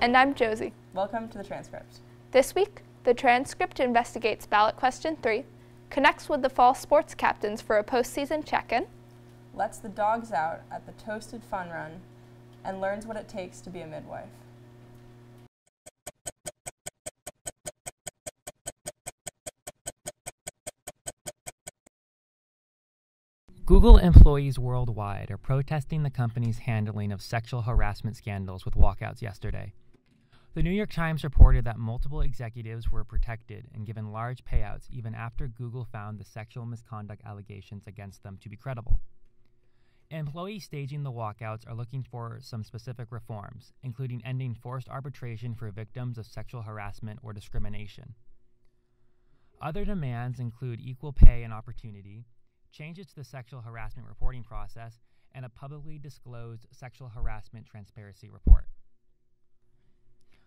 And I'm Josie. Welcome to the Transcript. This week, the Transcript investigates ballot question 3, connects with the fall sports captains for a postseason check-in, lets the dogs out at the Toasted Fun Run, and learns what it takes to be a midwife. Google employees worldwide are protesting the company's handling of sexual harassment scandals with walkouts yesterday. The New York Times reported that multiple executives were protected and given large payouts even after Google found the sexual misconduct allegations against them to be credible. Employees staging the walkouts are looking for some specific reforms, including ending forced arbitration for victims of sexual harassment or discrimination. Other demands include equal pay and opportunity, changes to the sexual harassment reporting process, and a publicly disclosed sexual harassment transparency report.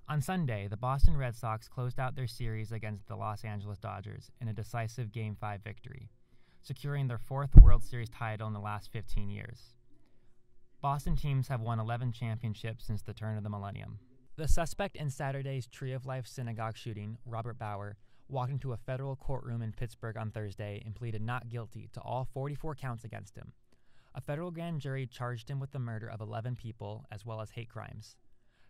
On Sunday, the Boston Red Sox closed out their series against the Los Angeles Dodgers in a decisive Game 5 victory, securing their 4th World Series title in the last 15 years. Boston teams have won 11 championships since the turn of the millennium. The suspect in Saturday's Tree of Life synagogue shooting, Robert Bauer, walked into a federal courtroom in Pittsburgh on Thursday and pleaded not guilty to all 44 counts against him. A federal grand jury charged him with the murder of 11 people as well as hate crimes.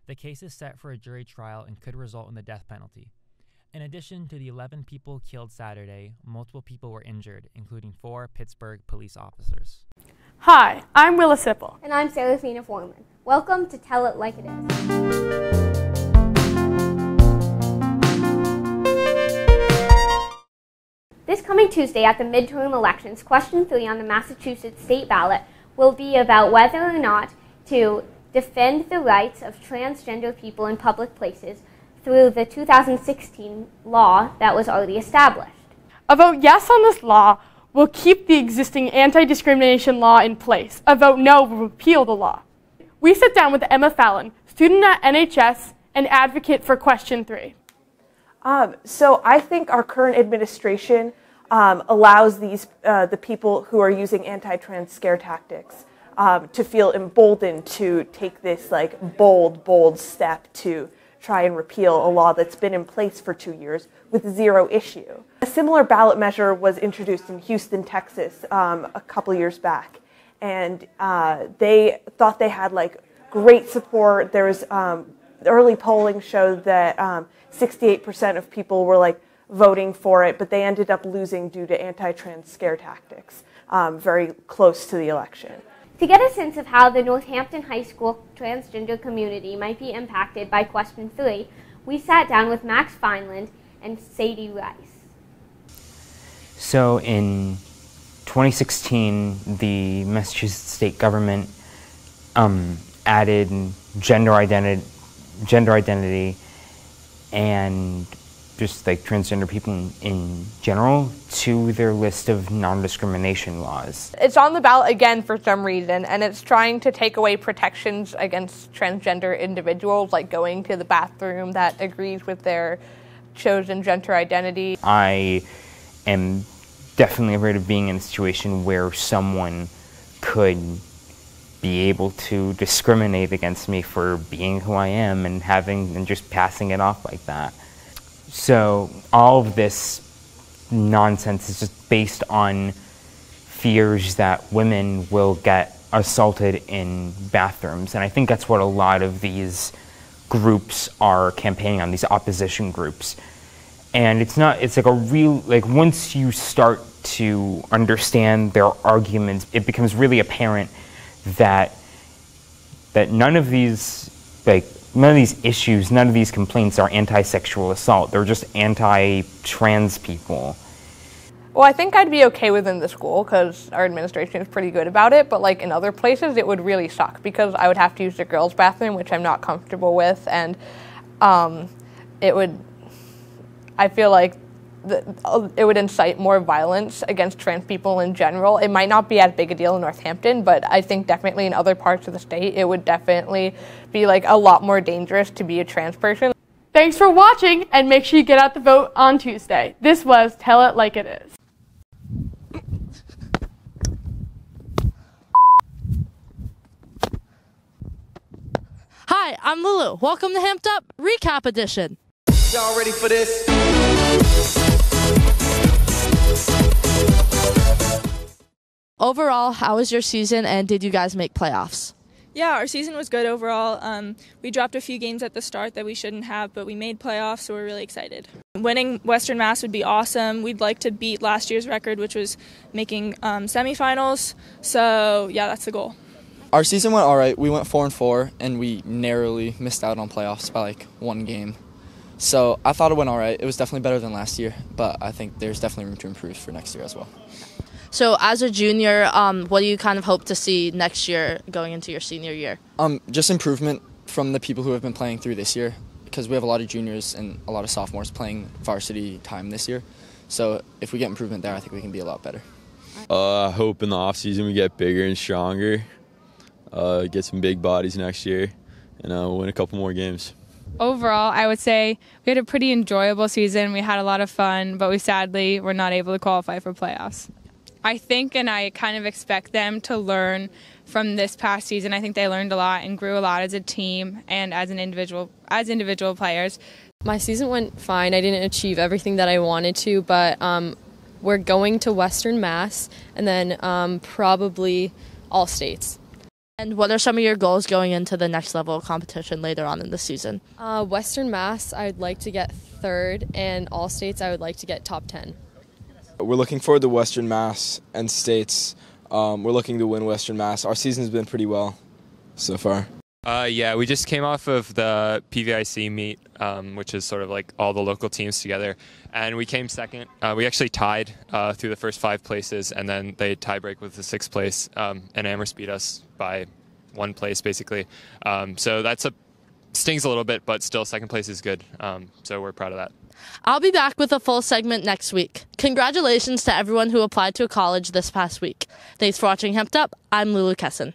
The case is set for a jury trial and could result in the death penalty. In addition to the 11 people killed Saturday, multiple people were injured, including 4 Pittsburgh police officers. Hi, I'm Willa Sipple. And I'm Serafina Foreman. Welcome to Tell It Like It Is. This coming Tuesday at the midterm elections, question 3 on the Massachusetts state ballot will be about whether or not to defend the rights of transgender people in public places through the 2016 law that was already established. A vote yes on this law will keep the existing anti-discrimination law in place. A vote no will repeal the law. We sit down with Emma Fallon, student at NHS and advocate for question 3. So I think our current administration allows the people who are using anti-trans scare tactics to feel emboldened to take this bold step to try and repeal a law that's been in place for 2 years with zero issue. A similar ballot measure was introduced in Houston, Texas a couple years back, and they thought they had great support. There was early polling showed that 68% of people were voting for it, but they ended up losing due to anti-trans scare tactics very close to the election. To get a sense of how the Northampton High School transgender community might be impacted by question 3, we sat down with Max Fineland and Sadie Rice. So in 2016, the Massachusetts state government added gender identity and just transgender people in general to their list of non-discrimination laws. It's on the ballot again for some reason, and it's trying to take away protections against transgender individuals, like going to the bathroom that agrees with their chosen gender identity. I am definitely afraid of being in a situation where someone could be able to discriminate against me for being who I am and just passing it off like that. So all of this nonsense is just based on fears that women will get assaulted in bathrooms, and I think that's what a lot of these groups are campaigning on, these opposition groups. And it's once you start to understand their arguments, it becomes really apparent that none of these issues, none of these complaints are anti-sexual assault. They're just anti-trans people. Well, I think I'd be okay within the school because our administration is pretty good about it, but in other places it would really suck because I would have to use the girls' bathroom, which I'm not comfortable with, and I feel like it would incite more violence against trans people in general. It might not be as big a deal in Northampton, but I think definitely in other parts of the state, it would definitely be a lot more dangerous to be a trans person. Thanks for watching, and make sure you get out the vote on Tuesday. This was Tell It Like It Is. Hi, Hi, I'm Lulu. Welcome to Hamped Up Recap Edition. Y'all ready for this? Overall, how was your season and did you guys make playoffs? Yeah, our season was good overall. We dropped a few games at the start that we shouldn't have, but we made playoffs, so we're really excited. Winning Western Mass would be awesome. We'd like to beat last year's record, which was making semifinals. So, yeah, that's the goal. Our season went all right. We went 4-4, and we narrowly missed out on playoffs by like one game. So I thought it went all right. It was definitely better than last year, but I think there's definitely room to improve for next year as well. So as a junior, what do you kind of hope to see next year going into your senior year? Just improvement from the people who have been playing through this year, because we have a lot of juniors and a lot of sophomores playing varsity time this year. So if we get improvement there, I think we can be a lot better. I hope in the off season we get bigger and stronger, get some big bodies next year, and win a couple more games. Overall, I would say we had a pretty enjoyable season. We had a lot of fun, but we sadly were not able to qualify for playoffs. I think and I kind of expect them to learn from this past season. I think they learned a lot and grew a lot as a team and as individual players. My season went fine. I didn't achieve everything that I wanted to, but we're going to Western Mass and then probably all states. And what are some of your goals going into the next level of competition later on in the season? Western Mass, I would like to get third, and all states, I would like to get top 10. We're looking forward to Western Mass and states. We're looking to win Western Mass. Our season's been pretty well so far. Yeah, we just came off of the PVIC meet, which is sort of like all the local teams together, and we came second. We actually tied through the first 5 places, and then they tie break with the 6th place, and Amherst beat us by 1 place basically. So that's stings a little bit, but still 2nd place is good. So we're proud of that. I'll be back with a full segment next week. Congratulations to everyone who applied to a college this past week. Thanks for watching Hemped Up. I'm Lulu Kesson.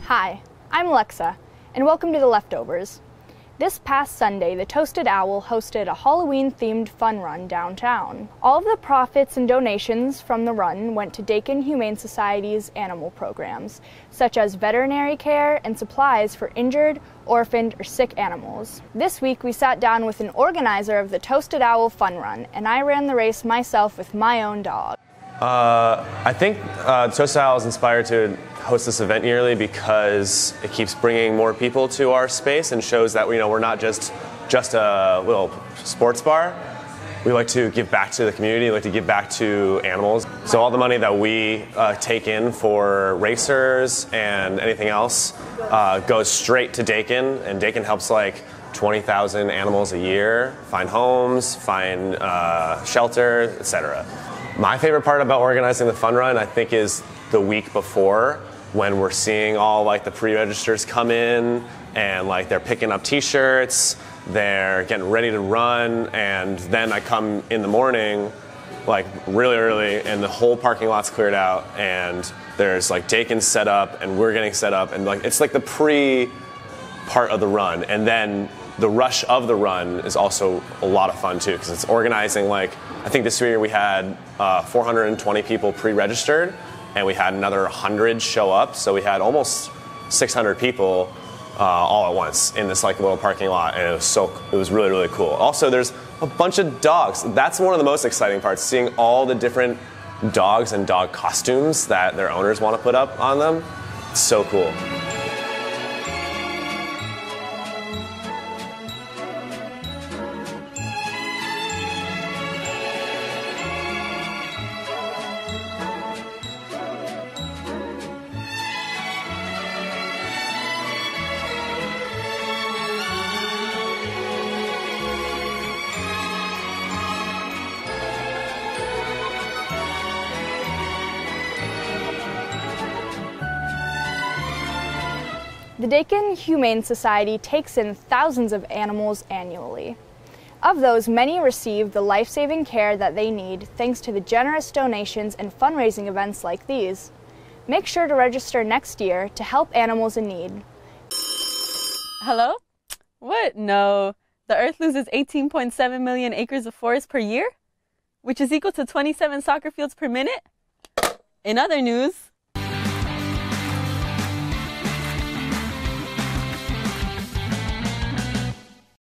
Hi, I'm Alexa, and welcome to The Leftovers. This past Sunday, the Toasted Owl hosted a Halloween-themed fun run downtown. All of the profits and donations from the run went to Dakin Humane Society's animal programs, such as veterinary care and supplies for injured, orphaned, or sick animals. This week, we sat down with an organizer of the Toasted Owl Fun Run, and I ran the race myself with my own dog. I think Toasted Owl is inspired to host this event yearly because it keeps bringing more people to our space and shows that we're not just a little sports bar. We like to give back to the community, like to give back to animals. So all the money that we take in for racers and anything else goes straight to Dakin, and Dakin helps like 20,000 animals a year find homes, find shelter, etc. My favorite part about organizing the fun run, I think, is the week before, when we're seeing all like the pre-registers come in and like they're picking up t-shirts, they're getting ready to run, and then I come in the morning like really early and the whole parking lot's cleared out and there's like Dakin set up and we're getting set up, and like it's like the pre part of the run, and then the rush of the run is also a lot of fun too, because it's organizing. Like I think this year we had 420 people pre-registered, and we had another 100 show up, so we had almost 600 people all at once in this like little parking lot, and it was really, really cool. Also, there's a bunch of dogs. That's one of the most exciting parts, seeing all the different dogs and dog costumes that their owners want to put up on them. It's so cool. The Dakin Humane Society takes in thousands of animals annually. Of those, many receive the life-saving care that they need thanks to the generous donations and fundraising events like these. Make sure to register next year to help animals in need. Hello? What? No. The Earth loses 18.7 million acres of forest per year, which is equal to 27 soccer fields per minute. In other news,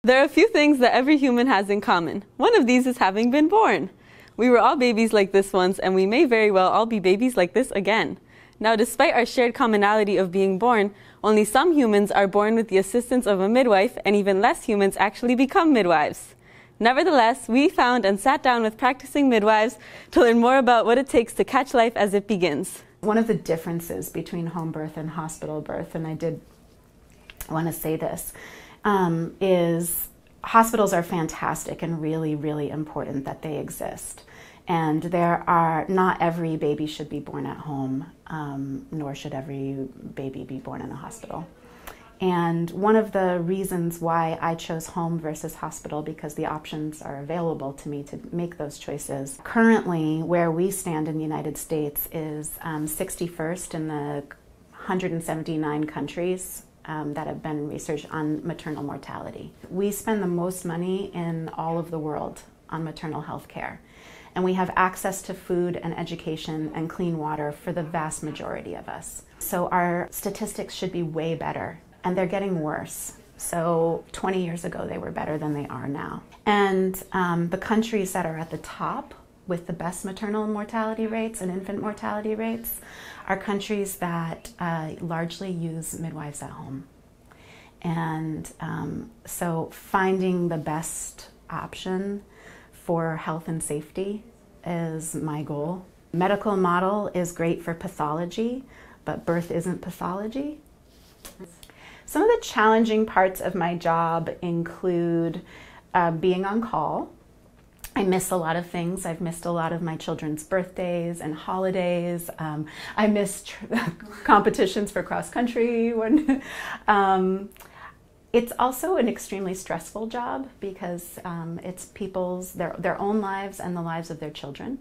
There are a few things that every human has in common. One of these is having been born. We were all babies like this once, and we may very well all be babies like this again. Now, despite our shared commonality of being born, only some humans are born with the assistance of a midwife, and even less humans actually become midwives. Nevertheless, we found and sat down with practicing midwives to learn more about what it takes to catch life as it begins. One of the differences between home birth and hospital birth, and I did want to say this, is hospitals are fantastic and really, really important that they exist. And not every baby should be born at home, nor should every baby be born in a hospital. And one of the reasons why I chose home versus hospital, because the options are available to me to make those choices. Currently, where we stand in the United States is 61st in the 179 countries that have been researched on maternal mortality. We spend the most money in all of the world on maternal health care. And we have access to food and education and clean water for the vast majority of us. So our statistics should be way better, and they're getting worse. So 20 years ago, they were better than they are now. And the countries that are at the top with the best maternal mortality rates and infant mortality rates are countries that largely use midwives at home. And so finding the best option for health and safety is my goal. Medical model is great for pathology, but birth isn't pathology. Some of the challenging parts of my job include being on call. I miss a lot of things. I've missed a lot of my children's birthdays and holidays. I miss competitions for cross country. It's also an extremely stressful job because it's people's, their own lives and the lives of their children.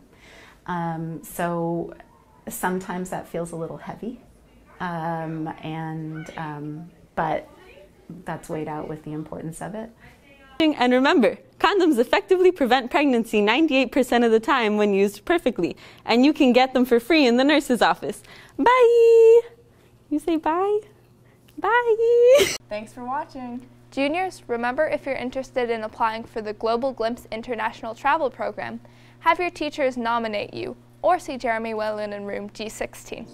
So sometimes that feels a little heavy, but that's weighed out with the importance of it. And remember, condoms effectively prevent pregnancy 98% of the time when used perfectly, and you can get them for free in the nurse's office. Bye! You say bye? Bye! Thanks for watching. Juniors, remember, if you're interested in applying for the Global Glimpse International Travel Program, have your teachers nominate you or see Jeremy Whalen in room G16.